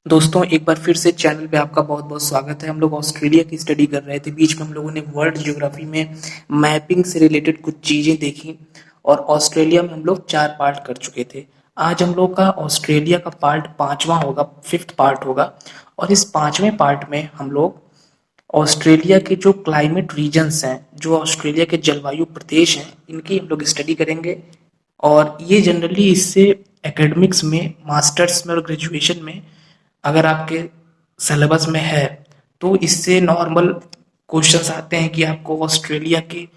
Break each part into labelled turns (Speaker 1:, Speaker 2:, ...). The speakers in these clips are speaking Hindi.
Speaker 1: दोस्तों एक बार फिर से चैनल पे आपका बहुत बहुत स्वागत है। हम लोग ऑस्ट्रेलिया की स्टडी कर रहे थे। बीच में हम लोगों ने वर्ल्ड ज्योग्राफी में मैपिंग से रिलेटेड कुछ चीज़ें देखी और ऑस्ट्रेलिया में हम लोग 4 पार्ट कर चुके थे। आज हम लोग का ऑस्ट्रेलिया का पार्ट 5वां होगा, 5th पार्ट होगा। और इस 5वें पार्ट में हम लोग ऑस्ट्रेलिया के जो क्लाइमेट रीजन्स हैं, जो ऑस्ट्रेलिया के जलवायु प्रदेश हैं, इनकी हम लोग स्टडी करेंगे। और ये जनरली इससे एकेडमिक्स में, मास्टर्स में और ग्रेजुएशन में अगर आपके सिलेबस में है तो इससे नॉर्मल क्वेश्चंस आते हैं कि आपको ऑस्ट्रेलिया के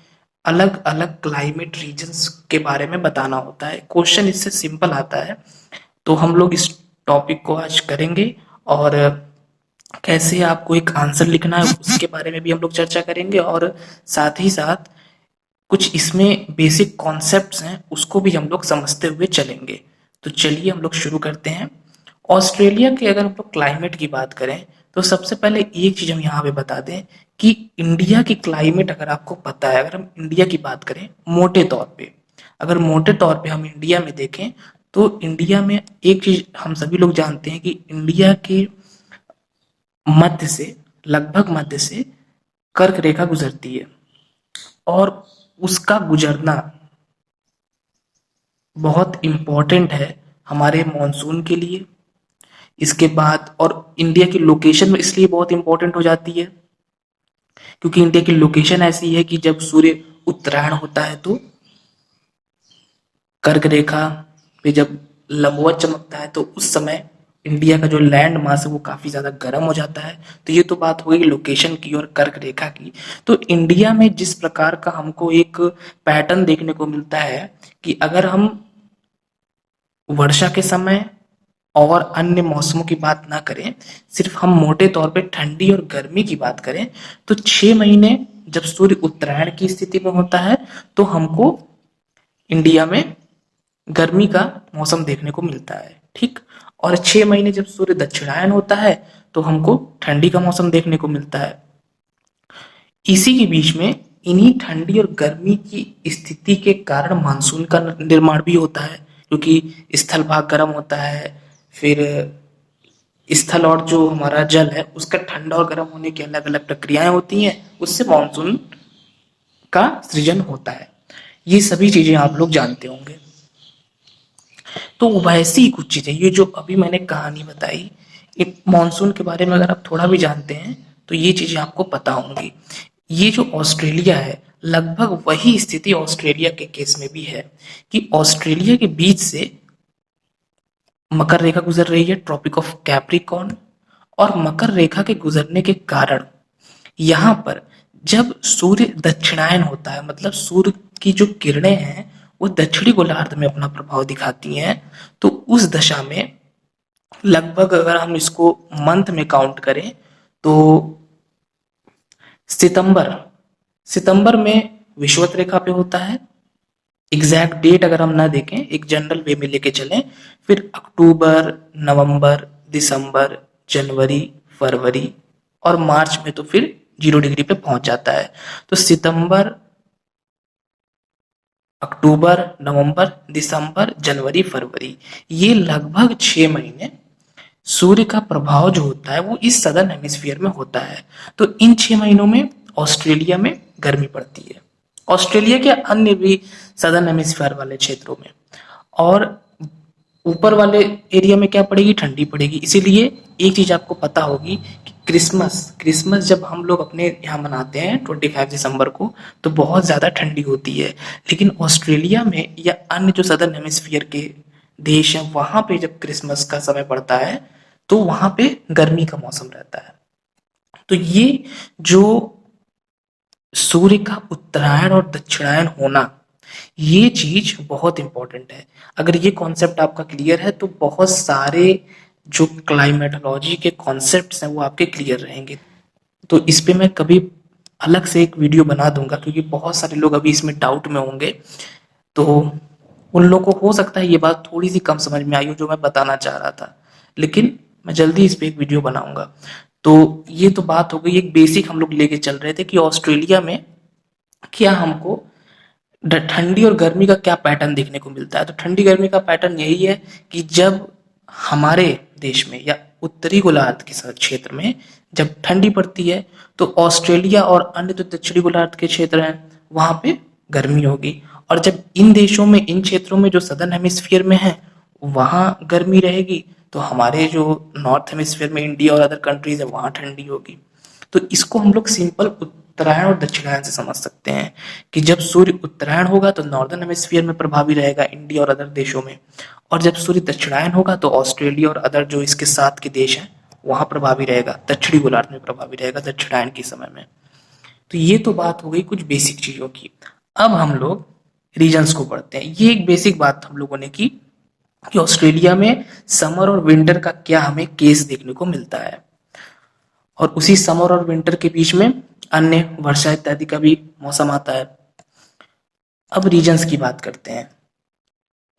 Speaker 1: अलग अलग क्लाइमेट रीजन्स के बारे में बताना होता है। क्वेश्चन इससे सिंपल आता है। तो हम लोग इस टॉपिक को आज करेंगे और कैसे आपको एक आंसर लिखना है उसके बारे में भी हम लोग चर्चा करेंगे, और साथ ही साथ कुछ इसमें बेसिक कॉन्सेप्ट्स हैं उसको भी हम लोग समझते हुए चलेंगे। तो चलिए हम लोग शुरू करते हैं। ऑस्ट्रेलिया के अगर हम लोग क्लाइमेट की बात करें तो सबसे पहले एक चीज हम यहाँ पे बता दें कि इंडिया की क्लाइमेट अगर आपको पता है, अगर हम इंडिया की बात करें मोटे तौर पे, अगर मोटे तौर पे हम इंडिया में देखें तो इंडिया में एक चीज हम सभी लोग जानते हैं कि इंडिया के मध्य से, लगभग मध्य से कर्क रेखा गुजरती है और उसका गुजरना बहुत इम्पोर्टेंट है हमारे मॉनसून के लिए। इसके बाद और इंडिया की लोकेशन में इसलिए बहुत इंपॉर्टेंट हो जाती है क्योंकि इंडिया की लोकेशन ऐसी है कि जब सूर्य उत्तरायण होता है तो कर्क रेखा पे जब लंबवत चमकता है तो उस समय इंडिया का जो लैंड मास है वो काफी ज्यादा गर्म हो जाता है। तो ये तो बात हो गई लोकेशन की और कर्क रेखा की। तो इंडिया में जिस प्रकार का हमको एक पैटर्न देखने को मिलता है कि अगर हम वर्षा के समय और अन्य मौसमों की बात ना करें, सिर्फ हम मोटे तौर पे ठंडी और गर्मी की बात करें, तो 6 महीने जब सूर्य उत्तरायण की स्थिति में होता है तो हमको इंडिया में गर्मी का मौसम देखने को मिलता है, ठीक। और 6 महीने जब सूर्य दक्षिणायन होता है तो हमको ठंडी का मौसम देखने को मिलता है। इसी के बीच में इन्हीं ठंडी और गर्मी की स्थिति के कारण मानसून का निर्माण भी होता है, क्योंकि स्थल भाग गर्म होता है, फिर स्थल और जो हमारा जल है उसका ठंडा और गर्म होने की अलग अलग प्रक्रियाएं होती हैं, उससे मानसून का सृजन होता है। ये सभी चीजें आप लोग जानते होंगे। तो वैसी ही कुछ चीजें, ये जो अभी मैंने कहानी बताई, मानसून के बारे में अगर आप थोड़ा भी जानते हैं तो ये चीजें आपको पता होंगी। ये जो ऑस्ट्रेलिया है, लगभग वही स्थिति ऑस्ट्रेलिया के केस में भी है कि ऑस्ट्रेलिया के बीच से मकर रेखा गुजर रही है, ट्रॉपिक ऑफ कैप्रिकॉर्न। और मकर रेखा के गुजरने के कारण यहाँ पर जब सूर्य दक्षिणायन होता है, मतलब सूर्य की जो किरणें हैं वो दक्षिणी गोलार्ध में अपना प्रभाव दिखाती हैं, तो उस दशा में लगभग अगर हम इसको मंथ में काउंट करें तो सितंबर सितंबर में विषुवत रेखा पे होता है। एग्जैक्ट डेट अगर हम ना देखें, एक जनरल वे में लेके चलें, फिर अक्टूबर, नवंबर, दिसंबर, जनवरी, फरवरी और मार्च में तो फिर 0 डिग्री पे पहुंच जाता है। तो सितंबर, अक्टूबर, नवंबर, दिसंबर, जनवरी, फरवरी, ये लगभग 6 महीने सूर्य का प्रभाव जो होता है वो इस सदर्न हेमिस्फीयर में होता है। तो इन 6 महीनों में ऑस्ट्रेलिया में गर्मी पड़ती है, ऑस्ट्रेलिया के अन्य भी सदर्न हेमिस्फीयर वाले क्षेत्रों में, और ऊपर वाले एरिया में क्या पड़ेगी, ठंडी पड़ेगी। इसीलिए एक चीज आपको पता होगी कि क्रिसमस क्रिसमस जब हम लोग अपने यहाँ मनाते हैं 25 दिसंबर को, तो बहुत ज्यादा ठंडी होती है। लेकिन ऑस्ट्रेलिया में या अन्य जो सदर्न हेमिस्फीयर के देश हैं वहां पे जब क्रिसमस का समय पड़ता है तो वहां पे गर्मी का मौसम रहता है। तो ये जो सूर्य का उत्तरायण और दक्षिणायन होना, ये चीज बहुत इंपॉर्टेंट है। अगर ये कॉन्सेप्ट आपका क्लियर है तो बहुत सारे जो क्लाइमेटोलॉजी के कॉन्सेप्ट्स हैं वो आपके क्लियर रहेंगे। तो इस पे मैं कभी अलग से एक वीडियो बना दूंगा, क्योंकि बहुत सारे लोग अभी इसमें डाउट में होंगे। तो उन लोगों को हो सकता है ये बात थोड़ी सी कम समझ में आई हो जो मैं बताना चाह रहा था, लेकिन मैं जल्दी इस पे एक वीडियो बनाऊंगा। तो ये तो बात हो गई, एक बेसिक हम लोग लेके चल रहे थे कि ऑस्ट्रेलिया में क्या हमको ठंडी और गर्मी का क्या पैटर्न देखने को मिलता है। तो ठंडी गर्मी का पैटर्न यही है कि जब हमारे देश में या उत्तरी गोलार्ध के क्षेत्र में जब ठंडी पड़ती है, तो ऑस्ट्रेलिया और अन्य जो दक्षिणी गोलार्ध के क्षेत्र हैं वहां पे गर्मी होगी। और जब इन देशों में, इन क्षेत्रों में जो सदर्न हेमिस्फीयर में है वहां गर्मी रहेगी, तो हमारे जो नॉर्थ हेमिस्फीयर में इंडिया और अदर कंट्रीज है वहां ठंडी होगी। तो इसको हम लोग सिंपल उत्तरायण और दक्षिणायन से समझ सकते हैं कि जब सूर्य उत्तरायण होगा तो नॉर्दर्न हेमिस्फीयर में प्रभावी रहेगा इंडिया और अदर देशों में, और जब सूर्य दक्षिणायन होगा तो ऑस्ट्रेलिया और अदर जो इसके साथ के देश हैं वहां प्रभावी रहेगा, दक्षिणी गोलार्ध में प्रभावी रहेगा दक्षिणायन के समय में। तो ये तो बात हो गई कुछ बेसिक चीजों की। अब हम लोग रीजन्स को पढ़ते हैं। ये एक बेसिक बात हम लोगों ने की कि ऑस्ट्रेलिया में समर और विंटर का क्या हमें केस देखने को मिलता है, और उसी समर और विंटर के बीच में अन्य वर्षा इत्यादि का भी मौसम आता है। अब रीजन्स की बात करते हैं।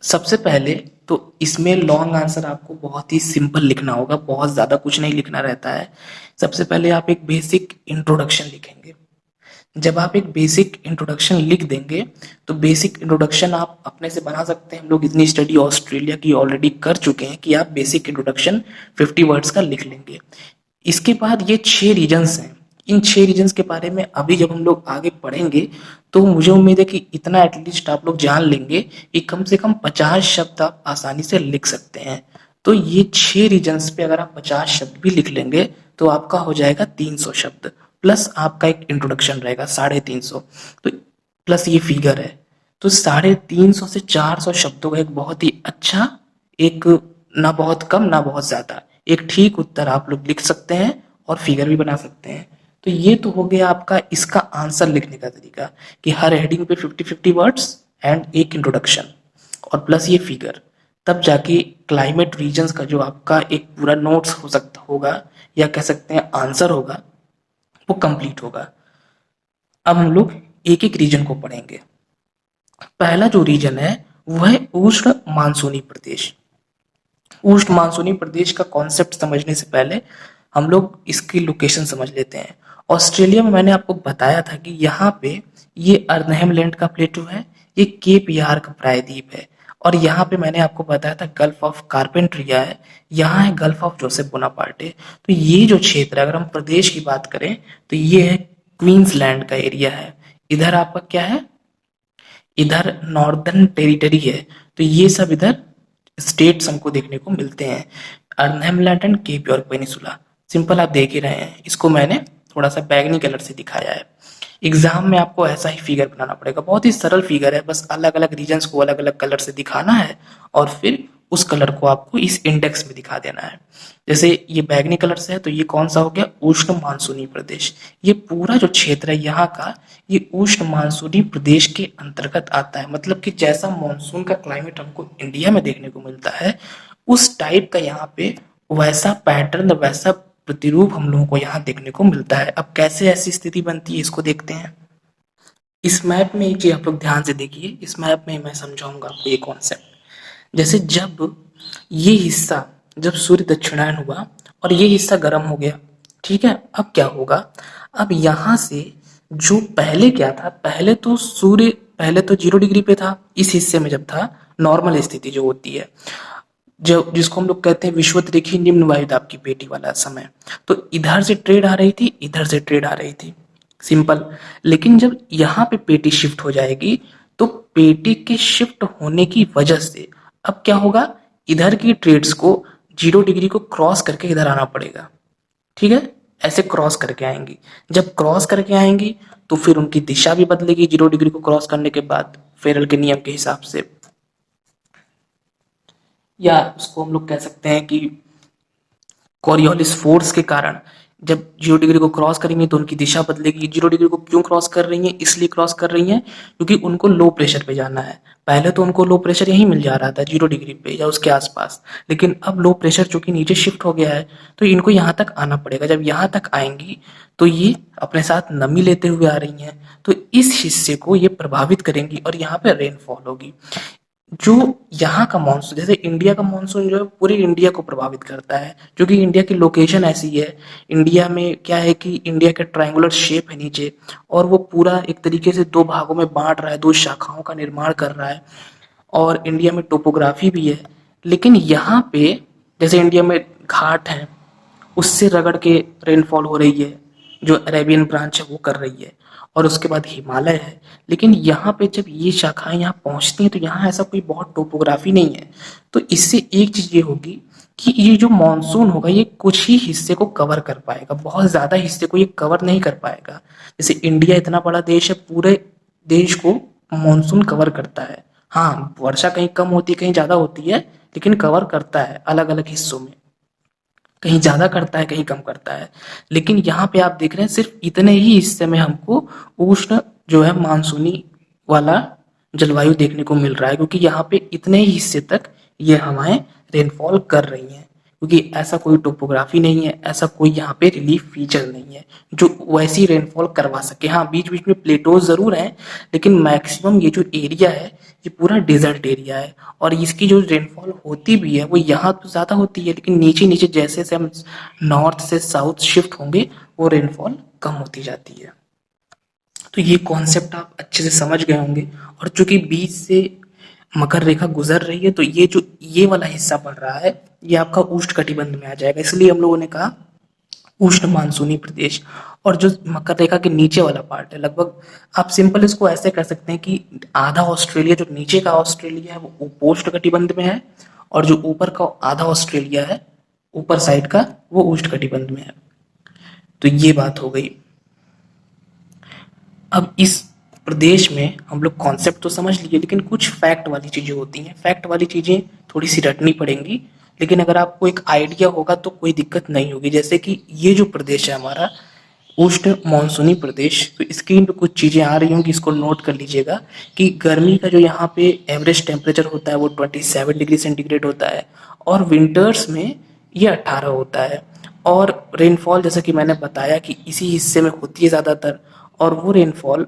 Speaker 1: सबसे पहले तो इसमें लॉन्ग आंसर आपको बहुत ही सिंपल लिखना होगा, बहुत ज्यादा कुछ नहीं लिखना रहता है। सबसे पहले आप एक बेसिक इंट्रोडक्शन लिखेंगे। जब आप एक बेसिक इंट्रोडक्शन लिख देंगे तो बेसिक इंट्रोडक्शन आप अपने से बना सकते हैं। हम लोग इतनी स्टडी ऑस्ट्रेलिया की ऑलरेडी कर चुके हैं कि आप बेसिक इंट्रोडक्शन 50 वर्ड्स का लिख लेंगे। इसके बाद ये 6 रीजन्स हैं। इन 6 रीजन्स के बारे में अभी जब हम लोग आगे पढ़ेंगे तो मुझे उम्मीद है कि इतना एटलीस्ट आप लोग जान लेंगे कि कम से कम 50 शब्द आप आसानी से लिख सकते हैं। तो ये 6 रीजन्स पे अगर आप 50 शब्द भी लिख लेंगे तो आपका हो जाएगा 300 शब्द, प्लस आपका एक इंट्रोडक्शन रहेगा 350। तो प्लस ये फिगर है, तो 350 से 400 शब्दों का एक बहुत ही अच्छा, एक ना बहुत कम ना बहुत ज्यादा, एक ठीक उत्तर आप लोग लिख सकते हैं और फिगर भी बना सकते हैं। तो ये तो हो गया आपका इसका आंसर लिखने का तरीका कि हर हेडिंग पे 50-50 वर्ड्स एंड एक इंट्रोडक्शन और प्लस ये फिगर। तब जाके क्लाइमेट रीजन्स का जो आपका एक पूरा नोट्स हो सकता होगा या कह सकते हैं आंसर होगा वो कंप्लीट होगा। अब हम लोग एक एक रीजन को पढ़ेंगे। पहला जो रीजन है वो है उष्ण मानसूनी प्रदेश। उष्ण मानसूनी प्रदेश का कॉन्सेप्ट समझने से पहले हम लोग इसकी लोकेशन समझ लेते हैं। ऑस्ट्रेलिया में मैंने आपको बताया था कि यहाँ पे ये अर्नहेम लैंड का प्लेटू है, ये केप यार का प्रायद्वीप है, और यहाँ पे मैंने आपको बताया था गल्फ ऑफ कारपेंट्रिया है, यहाँ है गल्फ ऑफ जोसेफ बोनापार्टे। तो ये जो क्षेत्र है, अगर हम प्रदेश की बात करें तो ये है क्वींसलैंड का एरिया है। इधर आपका क्या है, इधर नॉर्दर्न टेरिटरी है। तो ये सब इधर स्टेट्स हमको देखने को मिलते हैं, Arnhem land and cap York peninsula. Simple आप देख ही रहे हैं, इसको मैंने थोड़ा सा बैगनी कलर से दिखाया है। एग्जाम में आपको ऐसा ही फिगर बनाना पड़ेगा, बहुत ही सरल फिगर है, बस अलग अलग रीजन्स को अलग अलग कलर से दिखाना है और फिर उस कलर को आपको इस इंडेक्स में दिखा देना है। जैसे ये बैगनी कलर से है तो ये कौन सा हो गया, उष्ण मानसूनी प्रदेश। ये पूरा जो क्षेत्र है यहाँ का, ये उष्ण मानसूनी प्रदेश के अंतर्गत आता है। मतलब कि जैसा मानसून का क्लाइमेट हमको इंडिया में देखने को मिलता है उस टाइप का यहाँ पे वैसा पैटर्न, वैसा प्रतिरूप हम लोगों को यहाँ देखने को मिलता है। अब कैसे ऐसी स्थिति बनती है इसको देखते हैं। इस मैप में एक चीज आप लोग ध्यान से देखिए, इस मैप में मैं समझाऊंगा आपको ये कॉन्सेप्ट। जैसे जब ये हिस्सा, जब सूर्य दक्षिणायन हुआ और ये हिस्सा गर्म हो गया, ठीक है, अब क्या होगा, अब यहाँ से जो पहले क्या था, पहले तो सूर्य पहले तो 0 डिग्री पे था, इस हिस्से में जब था नॉर्मल स्थिति जो होती है, जो जिसको हम लोग कहते हैं विषुवत-रेखीय निम्न वायुदाब की पेटी वाला समय, तो इधर से ट्रेड आ रही थी, इधर से ट्रेड आ रही थी, सिंपल। लेकिन जब यहाँ पे पेटी शिफ्ट हो जाएगी तो पेटी के शिफ्ट होने की वजह से अब क्या होगा, इधर की ट्रेड्स को 0 डिग्री को क्रॉस करके इधर आना पड़ेगा, ठीक है, ऐसे क्रॉस करके आएंगी। जब क्रॉस करके आएंगी तो फिर उनकी दिशा भी बदलेगी 0 डिग्री को क्रॉस करने के बाद फेरल के नियम के हिसाब से, या उसको हम लोग कह सकते हैं कि कोरियोलिस फोर्स के कारण जब 0 डिग्री को क्रॉस करेंगे तो उनकी दिशा बदलेगी। 0 डिग्री को क्यों क्रॉस कर रही हैं, इसलिए क्रॉस कर रही हैं क्योंकि उनको लो प्रेशर पे जाना है। पहले तो उनको लो प्रेशर यहीं मिल जा रहा था 0 डिग्री पे या उसके आसपास, लेकिन अब लो प्रेशर चूंकि नीचे शिफ्ट हो गया है तो इनको यहाँ तक आना पड़ेगा। जब यहाँ तक आएंगी तो ये अपने साथ नमी लेते हुए आ रही हैं, तो इस हिस्से को ये प्रभावित करेंगी और यहाँ पे रेनफॉल होगी। जो यहाँ का मानसून, जैसे इंडिया का मानसून जो है पूरे इंडिया को प्रभावित करता है, क्योंकि इंडिया की लोकेशन ऐसी है। इंडिया में क्या है कि इंडिया का ट्रायंगुलर शेप है नीचे, और वो पूरा एक तरीके से 2 भागों में बांट रहा है, 2 शाखाओं का निर्माण कर रहा है, और इंडिया में टोपोग्राफी भी है। लेकिन यहाँ पे जैसे इंडिया में घाट है, उससे रगड़ के रेनफॉल हो रही है, जो अरेबियन ब्रांच है वो कर रही है, और उसके बाद हिमालय है। लेकिन यहाँ पे जब ये शाखाएं यहाँ पहुंचती हैं तो यहाँ ऐसा कोई बहुत टोपोग्राफी नहीं है। तो इससे एक चीज ये होगी कि ये जो मानसून होगा ये कुछ ही हिस्से को कवर कर पाएगा, बहुत ज्यादा हिस्से को ये कवर नहीं कर पाएगा। जैसे इंडिया इतना बड़ा देश है, पूरे देश को मानसून कवर करता है। हाँ, वर्षा कहीं कम होती है, कहीं ज्यादा होती है, लेकिन कवर करता है अलग अलग हिस्सों में, कहीं ज्यादा करता है, कहीं कम करता है। लेकिन यहाँ पे आप देख रहे हैं सिर्फ इतने ही हिस्से में हमको उष्ण जो है मानसूनी वाला जलवायु देखने को मिल रहा है, क्योंकि यहाँ पे इतने ही हिस्से तक ये हवाएं रेनफॉल कर रही हैं, क्योंकि ऐसा कोई टोपोग्राफी नहीं है, ऐसा कोई यहाँ पे रिलीफ फीचर नहीं है जो वैसी रेनफॉल करवा सके। हाँ, बीच बीच में प्लेटोज जरूर हैं, लेकिन मैक्सिमम ये जो एरिया है ये पूरा डेजर्ट एरिया है, और इसकी जो रेनफॉल होती भी है वो यहाँ तो ज्यादा होती है, लेकिन नीचे नीचे जैसे जैसे हम नॉर्थ से साउथ शिफ्ट होंगे वो रेनफॉल कम होती जाती है। तो ये कॉन्सेप्ट आप अच्छे से समझ गए होंगे। और चूंकि बीच से मकर रेखा गुजर रही है तो ये जो ये वाला हिस्सा पड़ रहा है ये आपका उष्ण कटिबंध में आ जाएगा, इसलिए हम लोगों ने कहा उष्ण मानसूनी प्रदेश। और जो मकर रेखा के नीचे वाला पार्ट है, लगभग आप सिंपल इसको ऐसे कर सकते हैं कि आधा ऑस्ट्रेलिया, जो नीचे का ऑस्ट्रेलिया है वो उपोष्ण कटिबंध में है, और जो ऊपर का आधा ऑस्ट्रेलिया है ऊपर साइड का वो उष्ण कटिबंध में है। तो ये बात हो गई। अब इस प्रदेश में हम लोग कॉन्सेप्ट तो समझ लिए, लेकिन कुछ फैक्ट वाली चीजें होती हैं। फैक्ट वाली चीजें थोड़ी सी रटनी पड़ेंगी, लेकिन अगर आपको एक आइडिया होगा तो कोई दिक्कत नहीं होगी। जैसे कि ये जो प्रदेश है हमारा उष्ण मानसूनी प्रदेश, तो स्क्रीन पे कुछ चीजें आ रही होंगी, इसको नोट कर लीजिएगा कि गर्मी का जो यहाँ पे एवरेज टेम्परेचर होता है वो 27 डिग्री सेंटीग्रेड होता है, और विंटर्स में ये 18 होता है। और रेनफॉल जैसा कि मैंने बताया कि इसी हिस्से में होती है ज्यादातर, और वो रेनफॉल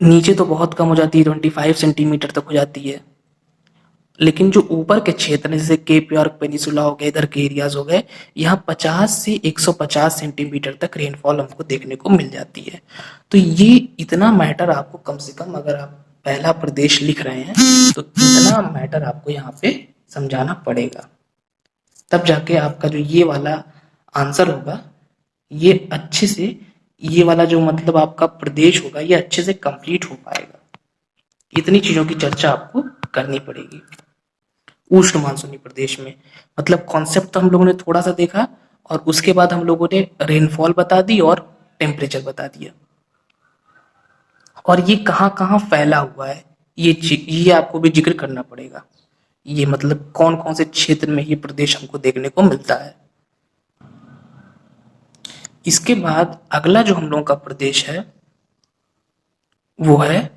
Speaker 1: नीचे तो बहुत कम हो जाती है, 25 सेंटीमीटर तक हो जाती है, लेकिन जो ऊपर के क्षेत्र जैसे केप यॉर्क पेनिसुला हो गए, इधर के एरियाज हो गए, यहाँ 50 से 150 सेंटीमीटर तक रेनफॉल हमको देखने को मिल जाती है। तो ये इतना मैटर आपको, कम से कम अगर आप पहला प्रदेश लिख रहे हैं तो इतना मैटर आपको यहाँ पे समझाना पड़ेगा, तब जाके आपका जो ये वाला आंसर होगा ये अच्छे से, ये वाला जो मतलब आपका प्रदेश होगा ये अच्छे से कंप्लीट हो पाएगा। इतनी चीजों की चर्चा आपको करनी पड़ेगी उष्ण मानसूनी प्रदेश में। मतलब कॉन्सेप्ट तो हम लोगों ने थोड़ा सा देखा, और उसके बाद हम लोगों ने रेनफॉल बता दी और टेम्परेचर बता दिया, और ये कहाँ कहाँ फैला हुआ है ये आपको भी जिक्र करना पड़ेगा। ये मतलब कौन कौन से क्षेत्र में ये प्रदेश हमको देखने को मिलता है। इसके बाद अगला जो हम लोगों का प्रदेश है वो है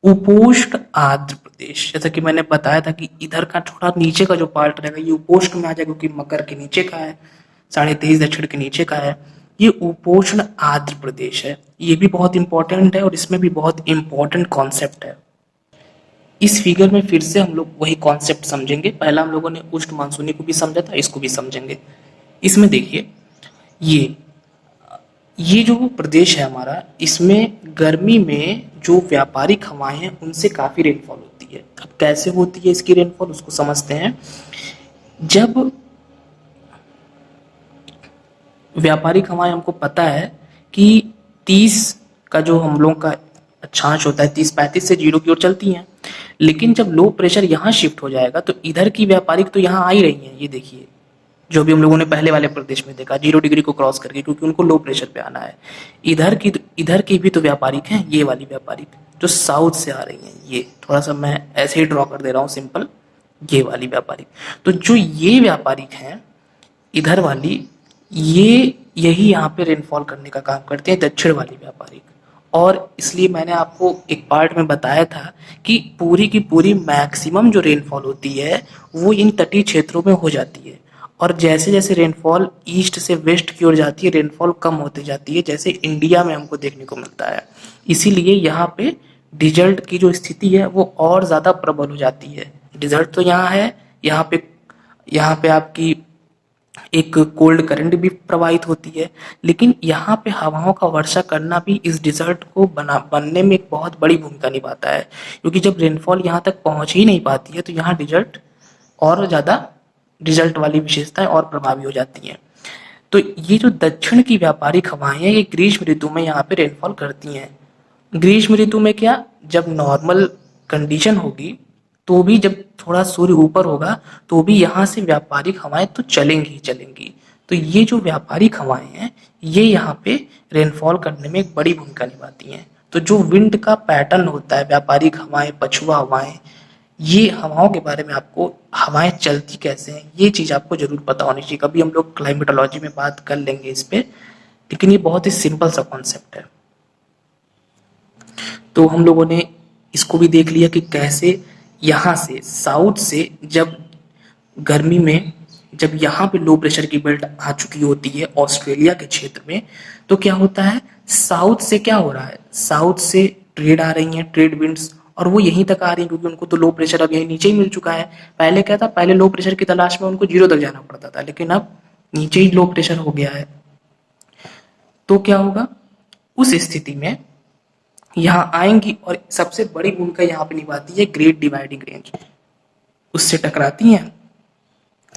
Speaker 1: उपोष्ण आर्द्र प्रदेश। जैसा कि मैंने बताया था कि इधर का थोड़ा नीचे का जो पार्ट रहेगा ये उपोष्ण में आ जाएगा, क्योंकि मकर के नीचे का है, 23.5 दक्षिण के नीचे का है। ये उपोष्ण आर्द्र प्रदेश है, ये भी बहुत इंपॉर्टेंट है, और इसमें भी बहुत इंपॉर्टेंट कॉन्सेप्ट है। इस फिगर में फिर से हम लोग वही कॉन्सेप्ट समझेंगे। पहला हम लोगों ने उष्ण मानसूनी को भी समझा था, इसको भी समझेंगे। इसमें देखिए ये जो प्रदेश है हमारा, इसमें गर्मी में जो व्यापारिक हवाएं हैं उनसे काफी रेनफॉल होती है। अब कैसे होती है इसकी रेनफॉल उसको समझते हैं। जब व्यापारिक हवाएं, हमको पता है कि 30 का जो हम लोगों का अक्षांश होता है 30-35 से 0 की ओर चलती हैं, लेकिन जब लो प्रेशर यहाँ शिफ्ट हो जाएगा तो इधर की व्यापारिक तो यहाँ आ ही रही है। ये देखिए जो भी हम लोगों ने पहले वाले प्रदेश में देखा 0 डिग्री को क्रॉस करके, क्योंकि उनको लो प्रेशर पे आना है। इधर की भी तो व्यापारिक हैं, ये वाली व्यापारिक जो साउथ से आ रही हैं, ये थोड़ा सा मैं ऐसे ही ड्रॉ कर दे रहा हूँ सिंपल, ये वाली व्यापारिक। तो जो ये व्यापारिक हैं इधर वाली, ये यही यहाँ पे रेनफॉल करने का काम करते हैं, दक्षिण वाली व्यापारिक। और इसलिए मैंने आपको एक पार्ट में बताया था कि पूरी की पूरी मैक्सिमम जो रेनफॉल होती है वो इन तटीय क्षेत्रों में हो जाती है, और जैसे जैसे रेनफॉल ईस्ट से वेस्ट की ओर जाती है रेनफॉल कम होती जाती है, जैसे इंडिया में हमको देखने को मिलता है। इसीलिए यहाँ पे डिजर्ट की जो स्थिति है वो और ज्यादा प्रबल हो जाती है। डिजर्ट तो यहाँ है, यहाँ पे आपकी एक कोल्ड करंट भी प्रवाहित होती है, लेकिन यहाँ पे हवाओं का वर्षा करना भी इस डिजर्ट को बनने में एक बहुत बड़ी भूमिका निभाता है, क्योंकि जब रेनफॉल यहाँ तक पहुंच ही नहीं पाती है तो यहाँ डिजर्ट और ज्यादा रिजल्ट वाली विशेषताएं और प्रभावी हो जाती हैं। तो ये जो दक्षिण की व्यापारिक हवाएं हैं ये ग्रीष्म ऋतु में यहाँ पे रेनफॉल करती हैं। ग्रीष्म ऋतु में क्या, जब नॉर्मल कंडीशन होगी तो भी, जब थोड़ा सूर्य ऊपर होगा तो भी यहाँ से व्यापारिक हवाएं तो चलेंगी ही चलेंगी। तो ये जो व्यापारिक हवाएं हैं ये यहाँ पे रेनफॉल करने में एक बड़ी भूमिका निभाती हैं। तो जो विंड का पैटर्न होता है, व्यापारिक हवाएं, पछुआ हवाएं, ये हवाओं के बारे में आपको, हवाएं चलती कैसे हैं ये चीज आपको जरूर पता होनी चाहिए। कभी हम लोग क्लाइमेटोलॉजी में बात कर लेंगे इस पे, लेकिन ये बहुत ही सिंपल सा कॉन्सेप्ट है। तो हम लोगों ने इसको भी देख लिया कि कैसे यहाँ से साउथ से, जब गर्मी में जब यहाँ पे लो प्रेशर की बेल्ट आ चुकी होती है ऑस्ट्रेलिया के क्षेत्र में, तो क्या होता है, साउथ से क्या हो रहा है, साउथ से ट्रेड आ रही है, ट्रेड विंड्स, और वो यहीं तक आ रही है क्योंकि उनको तो लो प्रेशर अब यहीं नीचे ही मिल चुका है। पहले क्या था, पहले लो प्रेशर की तलाश में उनको जीरो तक जाना पड़ता था, लेकिन अब नीचे ही लो प्रेशर हो गया है। तो क्या होगा, उस स्थिति में यहाँ आएंगी और सबसे बड़ी भूमिका यहाँ पे निभाती है ग्रेट डिवाइडिंग रेंज, उससे टकराती हैं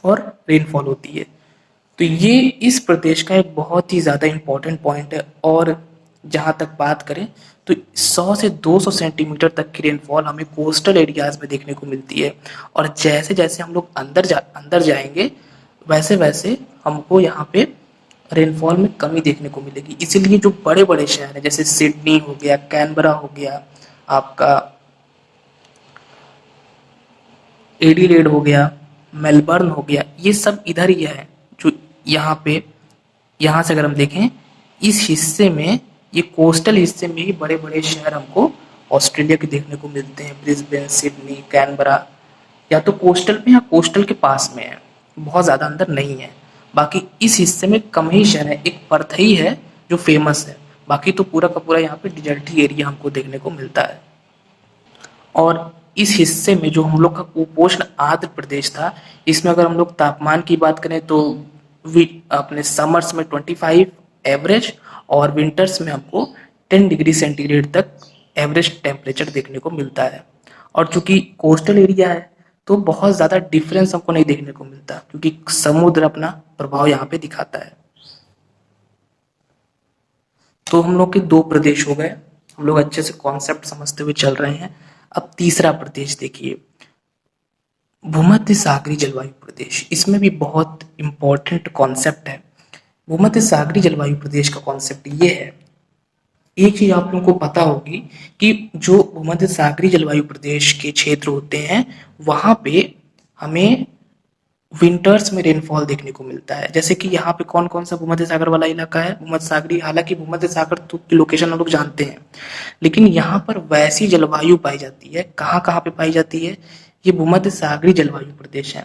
Speaker 1: और रेनफॉल होती है। तो ये इस प्रदेश का एक बहुत ही ज़्यादा इम्पोर्टेंट पॉइंट है। और जहाँ तक बात करें तो 100 से 200 सेंटीमीटर तक की रेनफॉल हमें कोस्टल एरियाज में देखने को मिलती है। और जैसे जैसे हम लोग अंदर जाएंगे वैसे वैसे हमको यहाँ पे रेनफॉल में कमी देखने को मिलेगी। इसीलिए जो बड़े बड़े शहर हैं जैसे सिडनी हो गया, कैनबरा हो गया, आपका एडिलेड हो गया, मेलबर्न हो गया, ये सब इधर ही है। जो यहाँ पे, यहाँ से अगर हम देखें इस हिस्से में, ये कोस्टल हिस्से में ही बड़े बड़े शहर हमको ऑस्ट्रेलिया के देखने को मिलते हैं। ब्रिस्बेन, सिडनी, कैनबरा, या तो कोस्टल में या कोस्टल के पास में है, बहुत ज़्यादा अंदर नहीं है। बाकी इस हिस्से में कम ही शहर है, एक पर्थ ही है जो फेमस है, बाकी तो पूरा का पूरा यहाँ पे डिजर्टी एरिया हमको देखने को मिलता है। और इस हिस्से में जो हम लोग का कुपोषण आर्द्र प्रदेश था, इसमें अगर हम लोग तापमान की बात करें तो अपने समर्स में 25 एवरेज और विंटर्स में हमको 10 डिग्री सेंटीग्रेड तक एवरेज टेम्परेचर देखने को मिलता है। और चूंकि कोस्टल एरिया है तो बहुत ज़्यादा डिफरेंस हमको नहीं देखने को मिलता क्योंकि समुद्र अपना प्रभाव यहाँ पे दिखाता है। तो हम लोग के दो प्रदेश हो गए, हम लोग अच्छे से कॉन्सेप्ट समझते हुए चल रहे हैं। अब तीसरा प्रदेश देखिए, भूमध्य सागरीय जलवायु प्रदेश। इसमें भी बहुत इंपॉर्टेंट कॉन्सेप्ट है। भूमध्य सागरीय जलवायु प्रदेश का कॉन्सेप्ट ये है, एक चीज आप लोगों को पता होगी कि जो भूमध्य सागरीय जलवायु प्रदेश के क्षेत्र होते हैं वहां पे हमें विंटर्स में रेनफॉल देखने को मिलता है। जैसे कि यहाँ पे कौन कौन सा भूमध्य सागर वाला इलाका है, भूमध्य सागरीय। हालांकि भूमध्य सागर तो की लोकेशन हम लोग जानते हैं, लेकिन यहाँ पर वैसी जलवायु पाई जाती है। कहाँ कहाँ पे पाई जाती है, ये भूमध्य सागरीय जलवायु प्रदेश है।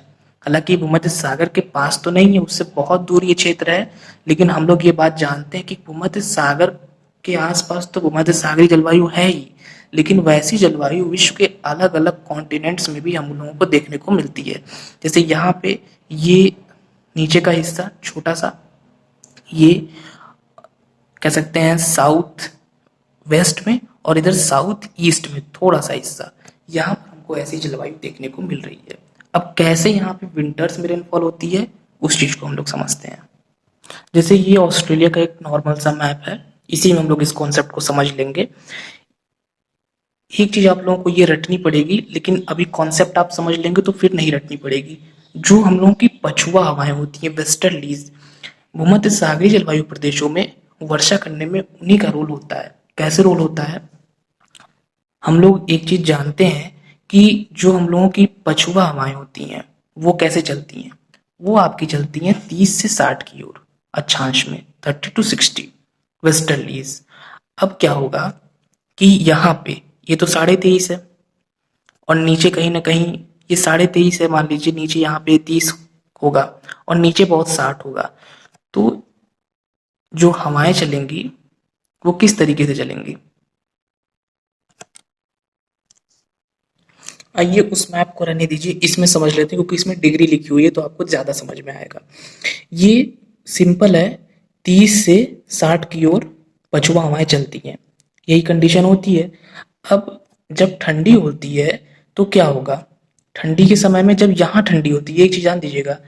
Speaker 1: हालांकि भूमध्य सागर के पास तो नहीं है, उससे बहुत दूर ये क्षेत्र है, लेकिन हम लोग ये बात जानते हैं कि भूमध्य सागर के आसपास तो भूमध्य सागरीय जलवायु है ही, लेकिन वैसी जलवायु विश्व के अलग अलग कॉन्टिनेंट्स में भी हम लोगों को देखने को मिलती है। जैसे यहाँ पे ये नीचे का हिस्सा छोटा सा, ये कह सकते हैं साउथ वेस्ट में, और इधर साउथ ईस्ट में थोड़ा सा हिस्सा, यहाँ पर हमको ऐसी जलवायु देखने को मिल रही है। अब कैसे यहाँ पे विंटर्स में रेनफॉल होती है उस चीज को हम लोग समझते हैं। जैसे ये ऑस्ट्रेलिया का एक नॉर्मल सा मैप है, इसी में हम लोग इस कॉन्सेप्ट को समझ लेंगे। एक चीज आप लोगों को ये रटनी पड़ेगी, लेकिन अभी कॉन्सेप्ट आप समझ लेंगे तो फिर नहीं रटनी पड़ेगी। जो हम लोगों की पछुआ हवाएं होती हैं, वेस्टर्लीज, भूमध्य सागरीय जलवायु प्रदेशों में वर्षा करने में उन्हीं का रोल होता है। कैसे रोल होता है, हम लोग एक चीज जानते हैं कि जो हम लोगों की पछुआ हवाएं होती हैं वो कैसे चलती हैं, वो आपकी चलती हैं 30 से 60 की ओर अक्षांश में, 30 to 60 वेस्टर्लीज। अब क्या होगा कि यहाँ पे ये तो 23.5 है और नीचे कहीं ना कहीं ये 23.5 है, मान लीजिए नीचे यहाँ पे 30 होगा और नीचे बहुत 60 होगा। तो जो हवाएं चलेंगी वो किस तरीके से चलेंगी, आइए उस मैप को रहने दीजिए, इसमें समझ लेते हैं क्योंकि इसमें डिग्री लिखी हुई है तो आपको ज्यादा समझ में आएगा। ये सिंपल है, 30 से 60 की ओर पछुआ हवाएं चलती हैं, यही कंडीशन होती है। अब जब ठंडी होती है तो क्या होगा, ठंडी के समय में जब यहाँ ठंडी होती है, एक चीज ध्यान दीजिएगा,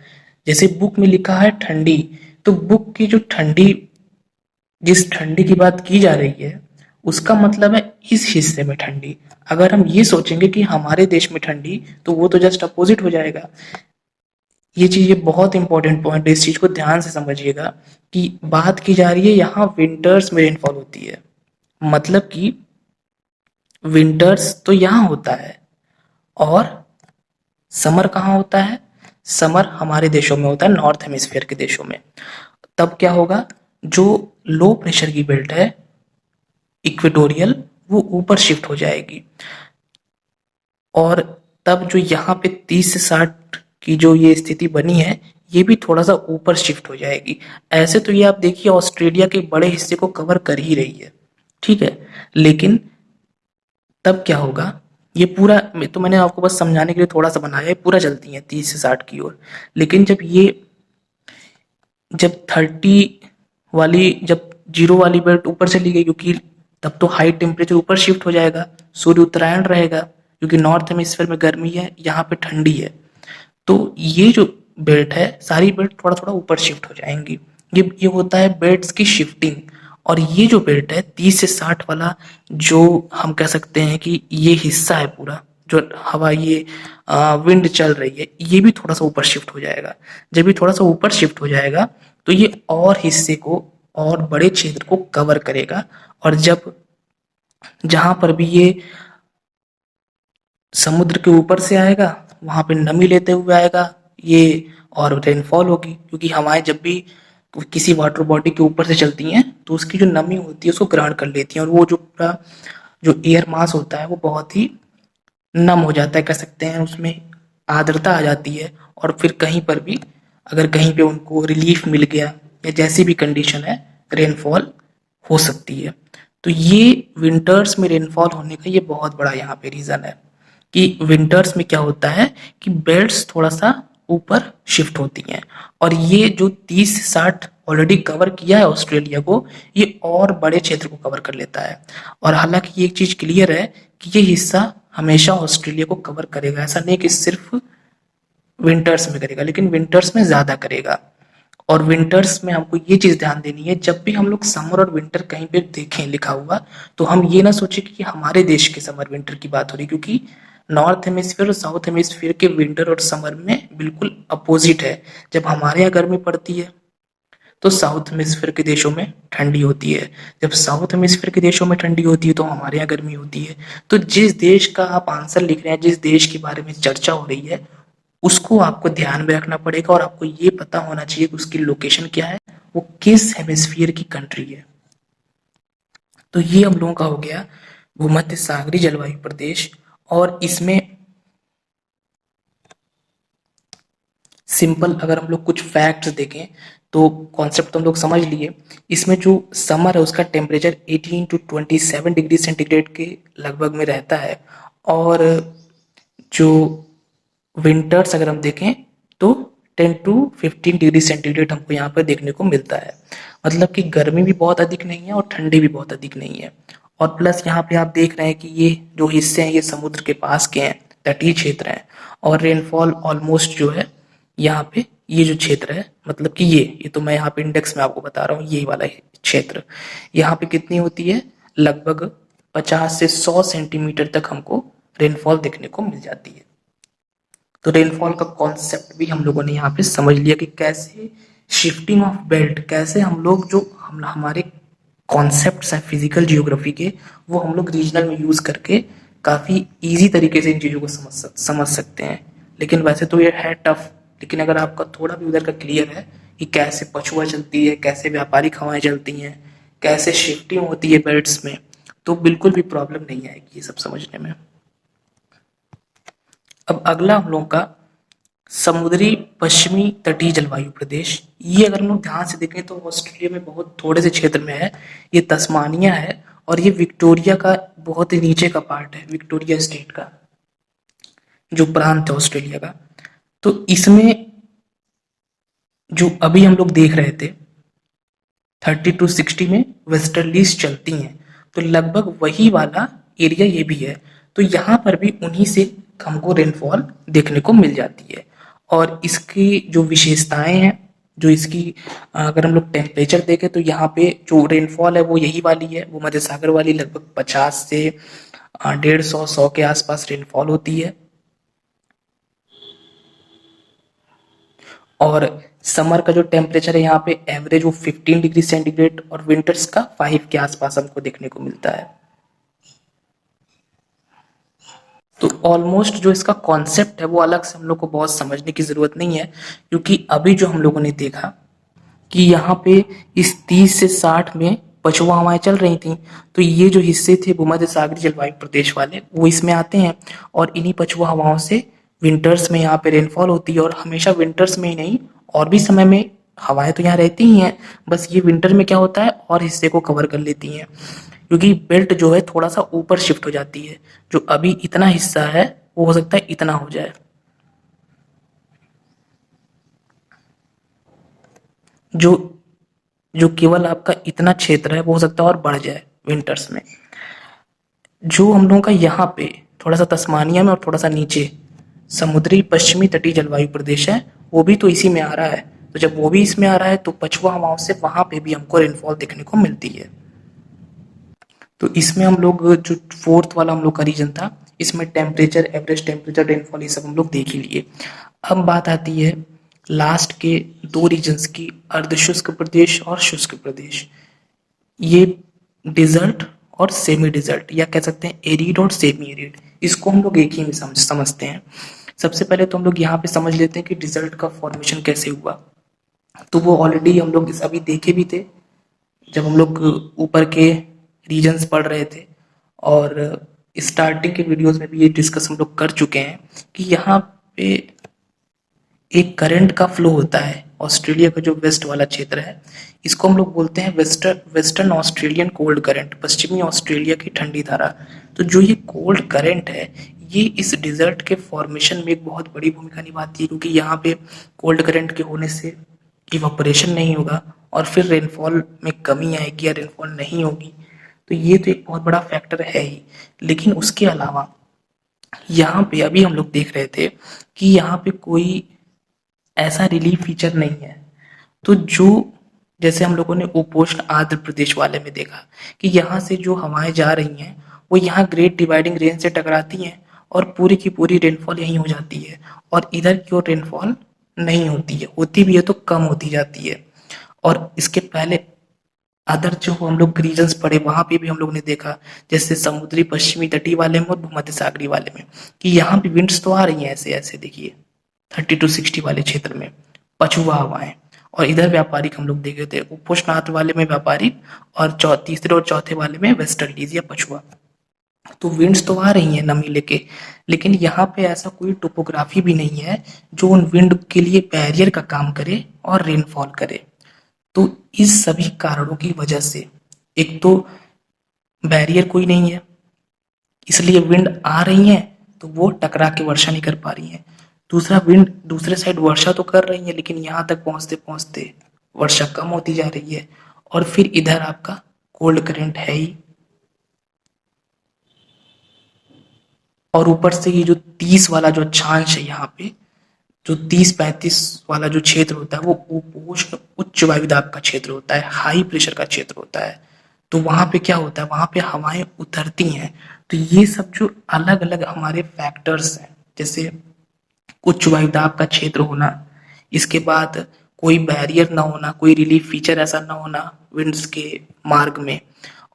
Speaker 1: जैसे बुक में लिखा है ठंडी, तो बुक की जो ठंडी, जिस ठंडी की बात की जा रही है उसका मतलब है इस हिस्से में ठंडी। अगर हम ये सोचेंगे कि हमारे देश में ठंडी, तो वो तो जस्ट अपोजिट हो जाएगा। ये बहुत इंपॉर्टेंट पॉइंट है, इस चीज को ध्यान से समझिएगा कि बात की जा रही है यहाँ विंटर्स में रेनफॉल होती है, मतलब कि विंटर्स तो यहाँ होता है और समर कहाँ होता है, समर हमारे देशों में होता है, नॉर्थ हेमिस्फीयर के देशों में। तब क्या होगा, जो लो प्रेशर की बेल्ट है इक्वेटोरियल, वो ऊपर शिफ्ट हो जाएगी, और तब जो यहाँ पे 30 से 60 की जो ये स्थिति बनी है, ये भी थोड़ा सा ऊपर शिफ्ट हो जाएगी। ऐसे तो ये आप देखिए ऑस्ट्रेलिया के बड़े हिस्से को कवर कर ही रही है, ठीक है, लेकिन तब क्या होगा, ये पूरा तो मैंने आपको बस समझाने के लिए थोड़ा सा बनाया है, पूरा चलती है 30 से 60 की ओर। लेकिन जब 30 वाली, जब 0 वाली बेल्ट ऊपर चली गई, क्योंकि तब तो हाई टेम्परेचर ऊपर शिफ्ट हो जाएगा, सूर्य उत्तरायण रहेगा, क्योंकि नॉर्थ हेमिस्फीयर में गर्मी है, यहाँ पे ठंडी है, तो ये जो बेल्ट है सारी बेल्ट थोड़ा थोड़ा ऊपर शिफ्ट हो जाएंगी। ये होता है बेल्ट्स की शिफ्टिंग। और ये जो बेल्ट है 30 से 60 वाला, जो हम कह सकते हैं कि ये हिस्सा है पूरा, जो हवा ये विंड चल रही है, ये भी थोड़ा सा ऊपर शिफ्ट हो जाएगा। जब ये थोड़ा सा ऊपर शिफ्ट हो जाएगा तो ये और हिस्से को और बड़े क्षेत्र को कवर करेगा, और जब जहां पर भी ये समुद्र के ऊपर से आएगा वहां पे नमी लेते हुए आएगा ये, और रेनफॉल होगी, क्योंकि हवाएं जब भी किसी वाटर बॉडी के ऊपर से चलती हैं तो उसकी जो नमी होती है उसको ग्रहण कर लेती हैं, और वो जो पूरा जो एयर मास होता है वो बहुत ही नम हो जाता है, कह सकते हैं उसमें आर्द्रता आ जाती है, और फिर कहीं पर भी अगर कहीं पे उनको रिलीफ मिल गया या जैसी भी कंडीशन है, रेनफॉल हो सकती है। तो ये विंटर्स में रेनफॉल होने का ये बहुत बड़ा यहाँ पे रीजन है कि विंटर्स में क्या होता है कि बेल्ट्स थोड़ा सा ऊपर शिफ्ट होती हैं, और ये जो 30 से 60 ऑलरेडी कवर किया है ऑस्ट्रेलिया को, ये और बड़े क्षेत्र को कवर कर लेता है। और हालांकि ये एक चीज क्लियर है कि ये हिस्सा हमेशा ऑस्ट्रेलिया को कवर करेगा, ऐसा नहीं कि सिर्फ विंटर्स में करेगा, लेकिन विंटर्स में ज्यादा करेगा। और विंटर्स में हमको ये चीज ध्यान देनी है, जब भी हम लोग समर और विंटर कहीं पे देखें लिखा हुआ, तो हम ये ना सोचे कि हमारे देश के समर विंटर की बात हो रही, क्योंकि नॉर्थ हेमिस्फीयर और साउथ हेमिस्फीयर के विंटर और समर में बिल्कुल अपोजिट है। जब हमारे यहाँ गर्मी पड़ती है तो साउथ हेमिस्फीयर के देशों में ठंडी होती है, जब साउथ हेमिस्फीयर के देशों में ठंडी होती है तो हमारे यहाँ गर्मी होती है। तो जिस देश का आप आंसर लिख रहे हैं, जिस देश के बारे में चर्चा हो रही है, उसको आपको ध्यान में रखना पड़ेगा, और आपको ये पता होना चाहिए कि उसकी लोकेशन क्या है, वो किस हेमिस्फीयर की कंट्री है। तो ये हम लोगों का हो गया भूमध्य सागरीय जलवायु प्रदेश। और इसमें सिंपल अगर हम लोग कुछ फैक्ट्स देखें तो कॉन्सेप्ट तो हम लोग समझ लिए। इसमें जो समर है उसका टेम्परेचर 18 to 27 डिग्री सेंटीग्रेड के लगभग में रहता है, और जो विंटर्स अगर हम देखें तो 10 to 15 डिग्री सेंटीग्रेड हमको यहाँ पर देखने को मिलता है। मतलब कि गर्मी भी बहुत अधिक नहीं है और ठंडी भी बहुत अधिक नहीं है। और प्लस यहाँ पे आप देख रहे हैं कि ये जो हिस्से हैं ये समुद्र के पास के हैं, तटीय क्षेत्र हैं, और रेनफॉल ऑलमोस्ट जो है यहाँ पे ये जो क्षेत्र है, मतलब कि ये तो मैं यहाँ पे इंडेक्स में आपको बता रहा हूँ, यही वाला क्षेत्र यहाँ पे कितनी होती है, लगभग 50 से 100 सेंटीमीटर तक हमको रेनफॉल देखने को मिल जाती है। तो रेनफॉल का कॉन्सेप्ट भी हम लोगों ने यहाँ पे समझ लिया कि कैसे शिफ्टिंग ऑफ बेल्ट, कैसे हम लोग जो हमारे कॉन्सेप्ट्स हैं फिजिकल जियोग्राफी के, वो हम लोग रीजनल में यूज करके काफी इजी तरीके से इन चीजों को समझ सकते हैं। लेकिन वैसे तो ये है टफ, लेकिन अगर आपका थोड़ा भी उधर का क्लियर है कि कैसे पछुआ चलती है, कैसे व्यापारिक हवाएं चलती हैं, कैसे शिफ्टिंग होती है बेल्ट्स में, तो बिल्कुल भी प्रॉब्लम नहीं आएगी ये सब समझने में। अब अगला हम लोग का समुद्री पश्चिमी तटीय जलवायु प्रदेश। ये अगर हम लोग ध्यान से देखें तो ऑस्ट्रेलिया में बहुत थोड़े से क्षेत्र में है। ये तस्मानिया है, और ये विक्टोरिया का बहुत ही नीचे का पार्ट है, विक्टोरिया स्टेट का जो प्रांत है ऑस्ट्रेलिया का। तो इसमें जो अभी हम लोग देख रहे थे 30 to 60 में वेस्टर्लीज चलती हैं, तो लगभग वही वाला एरिया ये भी है। तो यहाँ पर भी उन्हीं से हमको रेनफॉल देखने को मिल जाती है। और इसकी जो विशेषताएं हैं, जो इसकी अगर हम लोग टेम्परेचर देखें तो यहाँ पे जो रेनफॉल है वो यही वाली है, वो मध्य सागर वाली, लगभग 50 से 150 के आसपास रेनफॉल होती है। और समर का जो टेम्परेचर है यहाँ पे एवरेज वो 15 डिग्री सेंटीग्रेड और विंटर्स का 5 के आसपास हमको देखने को मिलता है। तो ऑलमोस्ट जो इसका कॉन्सेप्ट है वो अलग से हम लोग को बहुत समझने की जरूरत नहीं है, क्योंकि अभी जो हम लोगों ने देखा कि यहाँ पे इस 30 से 60 में पछुआ हवाएं चल रही थी, तो ये जो हिस्से थे भूमध्य सागरीय जलवायु प्रदेश वाले वो इसमें आते हैं, और इन्हीं पछुआ हवाओं से विंटर्स में यहाँ पे रेनफॉल होती है। और हमेशा विंटर्स में ही नहीं, और भी समय में हवाएं तो यहाँ रहती ही हैं, बस ये विंटर में क्या होता है और हिस्से को कवर कर लेती हैं, क्योंकि बेल्ट जो है थोड़ा सा ऊपर शिफ्ट हो जाती है। जो अभी इतना हिस्सा है वो हो सकता है इतना हो जाए, जो जो केवल आपका इतना क्षेत्र है वो हो सकता है और बढ़ जाए विंटर्स में। जो हम लोगों का यहाँ पे थोड़ा सा तस्मानिया में और थोड़ा सा नीचे समुद्री पश्चिमी तटीय जलवायु प्रदेश है, वो भी तो इसी में आ रहा है। तो जब वो भी इसमें आ रहा है तो पछुआ हवाओं से वहां पे भी हमको रेनफॉल देखने को मिलती है। तो इसमें हम लोग जो फोर्थ वाला हम लोग का रीजन था, इसमें टेम्परेचर, एवरेज टेम्परेचर, रेनफॉल, ये सब हम लोग देख ही लिए। अब बात आती है लास्ट के दो रीजन्स की, अर्ध शुष्क प्रदेश और शुष्क प्रदेश। ये डिजर्ट और सेमी डिजर्ट, या कह सकते हैं एरिड और सेमी एरिड, इसको हम लोग एक ही में समझते हैं। सबसे पहले तो हम लोग यहाँ पे समझ लेते हैं कि डिजर्ट का फॉर्मेशन कैसे हुआ। तो वो ऑलरेडी हम लोग अभी देखे भी थे जब हम लोग ऊपर के रीजन्स पढ़ रहे थे, और स्टार्टिंग के वीडियोस में भी ये डिस्कस हम लोग कर चुके हैं कि यहाँ पे एक करंट का फ्लो होता है। ऑस्ट्रेलिया का जो वेस्ट वाला क्षेत्र है, इसको हम लोग बोलते हैं वेस्टर्न ऑस्ट्रेलियन कोल्ड करंट, पश्चिमी ऑस्ट्रेलिया की ठंडी धारा। तो जो ये कोल्ड करंट है, ये इस डिजर्ट के फॉर्मेशन में एक बहुत बड़ी भूमिका निभाती है, क्योंकि यहाँ पे कोल्ड करंट के होने से इवापोरेशन नहीं होगा और फिर रेनफॉल में कमी आएगी या रेनफॉल नहीं होगी। तो ये तो एक बहुत बड़ा फैक्टर है ही। लेकिन उसके अलावा यहाँ पे अभी हम लोग देख रहे थे कि यहाँ पे कोई ऐसा रिलीफ फीचर नहीं है। तो जो जैसे हम लोगों ने उपोष्ण आंध्र प्रदेश वाले में देखा कि यहाँ से जो हवाएं जा रही हैं वो यहाँ ग्रेट डिवाइडिंग रेंज से टकराती हैं और पूरी की पूरी रेनफॉल यहीं हो जाती है, और इधर की ओर रेनफॉल नहीं होती है, होती भी है तो कम होती जाती है। और इसके पहले अदर जो हम लोग रीजन्स पढ़े वहां पे भी हम लोग ने देखा, जैसे समुद्री पश्चिमी तटीय वाले में और भूमध्य सागरीय वाले में, कि यहाँ भी विंड्स तो आ रही हैं ऐसे ऐसे, देखिए 30 to 60 वाले क्षेत्र में पछुआ हवाएं। और इधर व्यापारिक हम लोग देखे थे, उपोष्ण आर्द्र वाले में व्यापारिक, और तीसरे और चौथे वाले में वेस्टर्लीज या पछुआ। तो विंड्स तो आ रही हैं नमी लेके, लेकिन यहाँ पे ऐसा कोई टोपोग्राफी भी नहीं है जो उन विंड के लिए बैरियर का काम करे और रेनफॉल करे। तो इस सभी कारणों की वजह से, एक तो बैरियर कोई नहीं है, इसलिए विंड आ रही है तो वो टकरा के वर्षा नहीं कर पा रही है। दूसरा, विंड दूसरे साइड वर्षा तो कर रही है, लेकिन यहाँ तक पहुंचते पहुंचते वर्षा कम होती जा रही है। और फिर इधर आपका कोल्ड करंट है ही, और ऊपर से ये जो 30 वाला जो अक्षांश है यहाँ पे, जो 30-35 वाला जो क्षेत्र होता है वो उपोष्ण उच्च वायुदाब का क्षेत्र होता है, हाई प्रेशर का क्षेत्र होता है। तो वहां पे क्या होता है, वहां पे हवाएं उतरती हैं। तो ये सब जो अलग अलग हमारे फैक्टर्स हैं, जैसे उच्च वायुदाब का क्षेत्र होना, इसके बाद कोई बैरियर ना होना, कोई रिलीफ फीचर ऐसा ना होना विंड्स के मार्ग में,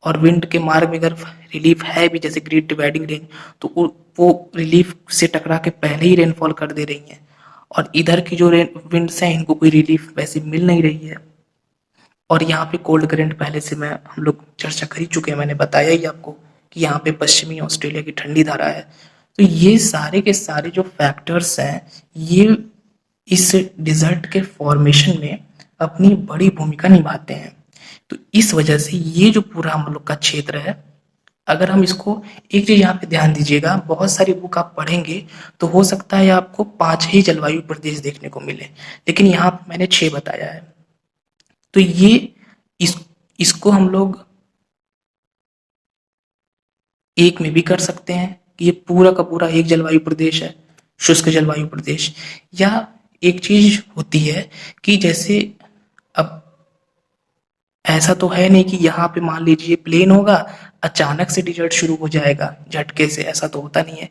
Speaker 1: और विंड के मार्ग में अगर रिलीफ है भी जैसे ग्रेट डिवाइडिंग रेंज, तो वो रिलीफ से टकरा के पहले ही रेनफॉल कर दे रही है। और इधर की जो विंड्स हैं इनको कोई रिलीफ वैसे मिल नहीं रही है। और यहाँ पे कोल्ड करंट पहले से हम लोग चर्चा कर ही चुके हैं, मैंने बताया ही आपको कि यहाँ पे पश्चिमी ऑस्ट्रेलिया की ठंडी धारा है। तो ये सारे के सारे जो फैक्टर्स हैं, ये इस डिजर्ट के फॉर्मेशन में अपनी बड़ी भूमिका निभाते हैं। तो इस वजह से ये जो पूरा हम लोग का क्षेत्र है, अगर हम इसको, एक चीज यहाँ पे ध्यान दीजिएगा, बहुत सारी बुक आप पढ़ेंगे तो हो सकता है आपको 5 ही जलवायु प्रदेश देखने को मिले, लेकिन यहाँ पे मैंने 6 बताया है। तो ये इसको हम लोग एक में भी कर सकते हैं कि ये पूरा का पूरा एक जलवायु प्रदेश है, शुष्क जलवायु प्रदेश, या एक चीज होती है कि जैसे अब ऐसा तो है नहीं कि यहाँ पे मान लीजिए प्लेन होगा, अचानक से डिजर्ट शुरू हो जाएगा झटके से, ऐसा तो होता नहीं है।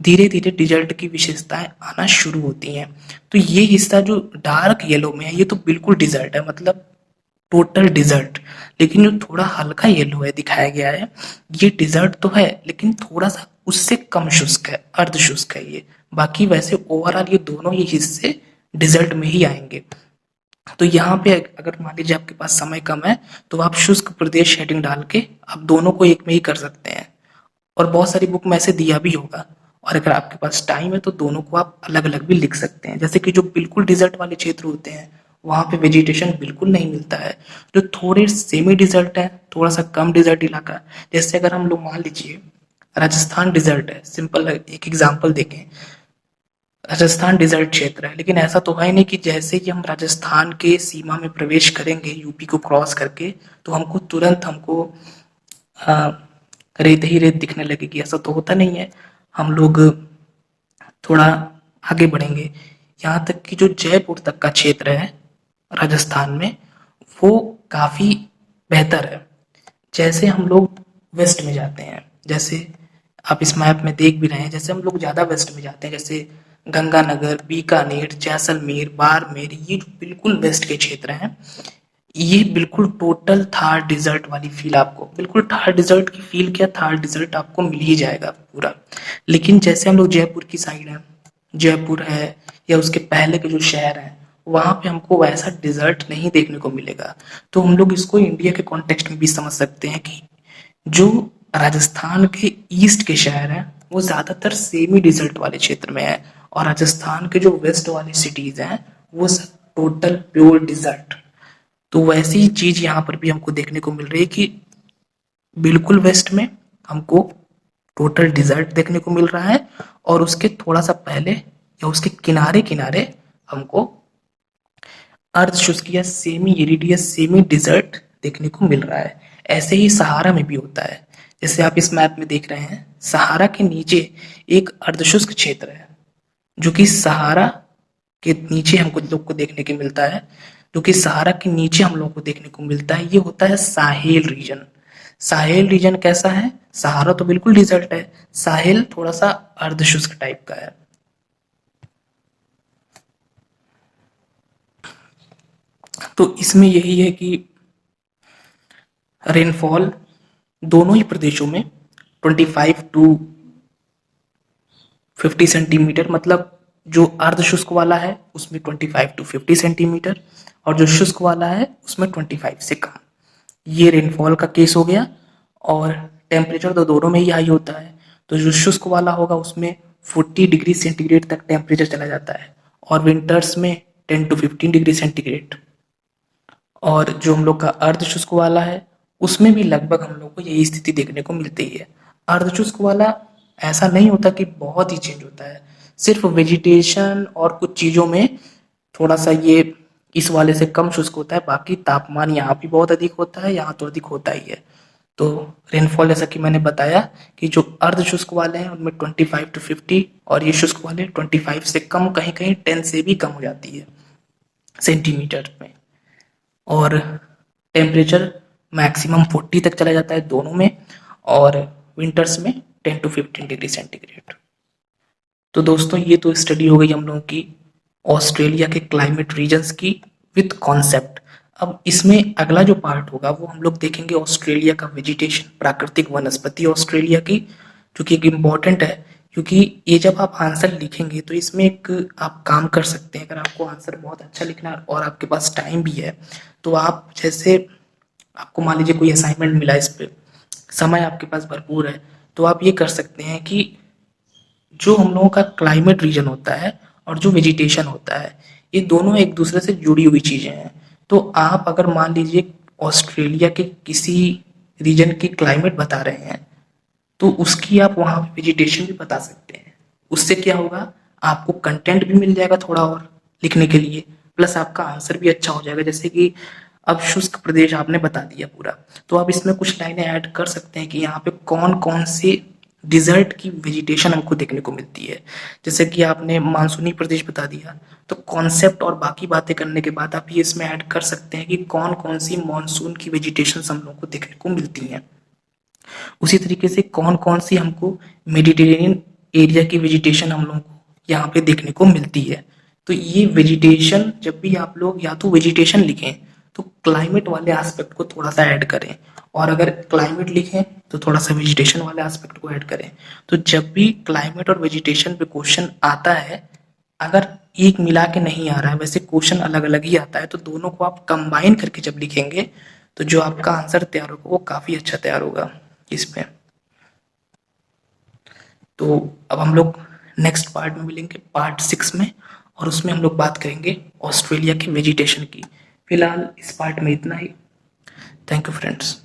Speaker 1: धीरे धीरे डिजर्ट की विशेषताएं आना शुरू होती हैं। तो ये हिस्सा जो डार्क येलो में है ये तो बिल्कुल डिजर्ट है, मतलब टोटल डिजर्ट। लेकिन जो थोड़ा हल्का येलो है दिखाया गया है, ये डिजर्ट तो है लेकिन थोड़ा सा उससे कम शुष्क है, अर्ध शुष्क है ये। बाकी वैसे ओवरऑल ये दोनों ही हिस्से डिजर्ट में ही आएंगे। तो यहाँ पे अगर मान लीजिए आपके पास समय कम है तो आप शुष्क प्रदेश हेडिंग डाल के आप दोनों को एक में ही कर सकते हैं, और बहुत सारी बुक में ऐसे दिया भी होगा। और अगर आपके पास टाइम है तो दोनों को आप अलग अलग भी लिख सकते हैं। जैसे कि जो बिल्कुल डिजर्ट वाले क्षेत्र होते हैं वहां पे वेजिटेशन बिल्कुल नहीं मिलता है। जो थोड़े सेमी डिजर्ट है, थोड़ा सा कम डिजर्ट इलाका, जैसे अगर हम लोग मान लीजिए राजस्थान डिजर्ट है, सिंपल एक एग्जांपल देखें, राजस्थान डिजर्ट क्षेत्र है, लेकिन ऐसा तो है नहीं कि जैसे ही हम राजस्थान के सीमा में प्रवेश करेंगे यूपी को क्रॉस करके तो हमको तुरंत हमको आ, रेत ही रेत दिखने लगेगी, ऐसा तो होता नहीं है। हम लोग थोड़ा आगे बढ़ेंगे, यहाँ तक कि जो जयपुर तक का क्षेत्र है राजस्थान में वो काफी बेहतर है। जैसे हम लोग वेस्ट में जाते हैं, जैसे आप इस मैप में देख भी रहे हैं, जैसे हम लोग ज्यादा वेस्ट में जाते हैं, जैसे गंगानगर, बीकानेर, जैसलमेर, बाड़मेर, ये जो बिल्कुल वेस्ट के क्षेत्र हैं, ये बिल्कुल टोटल थार डिजर्ट वाली फील आपको, बिल्कुल थार डिजर्ट की फील, क्या थार डिजर्ट आपको मिल ही जाएगा पूरा। लेकिन जैसे हम लोग जयपुर की साइड है, जयपुर है या उसके पहले के जो शहर हैं, वहां पे हमको वैसा डिजर्ट नहीं देखने को मिलेगा। तो हम लोग इसको इंडिया के कॉन्टेक्स्ट में भी समझ सकते हैं कि जो राजस्थान के ईस्ट के शहर हैं वो ज्यादातर सेमी डिजर्ट वाले क्षेत्र में है, और राजस्थान के जो वेस्ट वाले सिटीज हैं वो सब टोटल प्योर डिजर्ट। तो वैसी ही चीज यहाँ पर भी हमको देखने को मिल रही है कि बिल्कुल वेस्ट में हमको टोटल डिजर्ट देखने को मिल रहा है, और उसके थोड़ा सा पहले या उसके किनारे किनारे हमको अर्ध शुष्क या सेमी एरिड या सेमी डिजर्ट देखने को मिल रहा है। ऐसे ही सहारा में भी होता है, जैसे आप इस मैप में देख रहे हैं, सहारा के नीचे एक अर्धशुष्क क्षेत्र है जो कि सहारा के नीचे हमको लोग को देखने को मिलता है, जो कि सहारा के नीचे हम लोग को देखने को मिलता है, ये होता है साहेल रीजन। साहेल रीजन कैसा है? सहारा तो बिल्कुल डिजर्ट है, साहेल थोड़ा सा अर्धशुष्क टाइप का है। तो इसमें यही है कि रेनफॉल दोनों ही प्रदेशों में 25 टू 50 सेंटीमीटर, मतलब जो अर्ध शुष्क वाला है उसमें 25 टू 50 सेंटीमीटर, और जो शुष्क वाला है उसमें 25 से कम। ये रेनफॉल का केस हो गया। और टेम्परेचर तो दोनों में ही हाई होता है, तो जो शुष्क वाला होगा उसमें 40 डिग्री सेंटीग्रेड तक टेम्परेचर चला जाता है, और विंटर्स में 10 टू 15 डिग्री सेंटीग्रेड। और जो हम लोग का अर्ध शुष्क वाला है उसमें भी लगभग हम लोग को यही स्थिति देखने को मिलती है। अर्ध शुष्क वाला ऐसा नहीं होता कि बहुत ही चेंज होता है, सिर्फ वेजिटेशन और कुछ चीजों में थोड़ा सा ये इस वाले से कम शुष्क होता है, बाकी तापमान यहाँ भी बहुत अधिक होता है, यहाँ तो अधिक होता ही है। तो रेनफॉल जैसा कि मैंने बताया कि जो अर्ध शुष्क वाले हैं उनमें 25 टू 50, और ये शुष्क वाले 25 से कम, कहीं कहीं 10 से भी कम हो जाती है सेंटीमीटर में। और टेम्परेचर मैक्सिमम 40 तक चला जाता है दोनों में, और विंटर्स में 10 टू 15 डिग्री सेंटीग्रेड। तो दोस्तों ये तो स्टडी हो गई हम लोगों की ऑस्ट्रेलिया के क्लाइमेट रीजन्स की विद कॉन्सेप्ट। अब इसमें अगला जो पार्ट होगा वो हम लोग देखेंगे ऑस्ट्रेलिया का वेजिटेशन, प्राकृतिक वनस्पति ऑस्ट्रेलिया की, जो कि एक इम्पॉर्टेंट है, क्योंकि ये जब आप आंसर लिखेंगे तो इसमें एक आप काम कर सकते हैं। अगर आपको आंसर बहुत अच्छा लिखना है और आपके पास टाइम भी है तो आप, जैसे आपको मान लीजिए कोई असाइनमेंट मिला, इस पे समय आपके पास भरपूर है, तो आप ये कर सकते हैं कि जो हम लोगों का क्लाइमेट रीजन होता है और जो वेजिटेशन होता है ये दोनों एक दूसरे से जुड़ी हुई चीजें हैं। तो आप अगर मान लीजिए ऑस्ट्रेलिया के किसी रीजन की क्लाइमेट बता रहे हैं तो उसकी आप वहां पे वेजिटेशन भी बता सकते हैं। उससे क्या होगा, आपको कंटेंट भी मिल जाएगा थोड़ा और लिखने के लिए, प्लस आपका आंसर भी अच्छा हो जाएगा। जैसे कि अब शुष्क प्रदेश आपने बता दिया पूरा, तो आप इसमें कुछ लाइनें ऐड कर सकते हैं कि यहाँ पे कौन कौन से डिजर्ट की वेजिटेशन हमको देखने को मिलती है। जैसे कि आपने मानसूनी प्रदेश बता दिया, तो कॉन्सेप्ट और बाकी बातें करने के बाद आप ये इसमें ऐड कर सकते हैं कि कौन कौन सी मानसून की वेजिटेशन हम लोग को देखने को मिलती हैं। उसी तरीके से कौन कौन सी हमको मेडिटेरेनियन एरिया की वेजिटेशन हम लोगों को यहाँ पे देखने को मिलती है। तो ये वेजिटेशन जब भी आप लोग या तो वेजिटेशन लिखें तो क्लाइमेट वाले एस्पेक्ट को थोड़ा सा ऐड करें, और अगर क्लाइमेट लिखें तो थोड़ा सा वेजिटेशन वाले एस्पेक्ट को ऐड करें। तो जब भी क्लाइमेट और वेजिटेशन पे क्वेश्चन आता है, अगर एक मिला के नहीं आ रहा है, वैसे क्वेश्चन अलग अलग ही आता है, तो दोनों को आप कंबाइन करके जब लिखेंगे तो जो आपका आंसर तैयार होगा वो काफी अच्छा तैयार होगा इस पे। तो अब हम लोग नेक्स्ट पार्ट में मिलेंगे, पार्ट 6 में, और उसमें हम लोग बात करेंगे ऑस्ट्रेलिया के वेजिटेशन की। फिलहाल इस पार्ट में इतना ही। Thank you friends.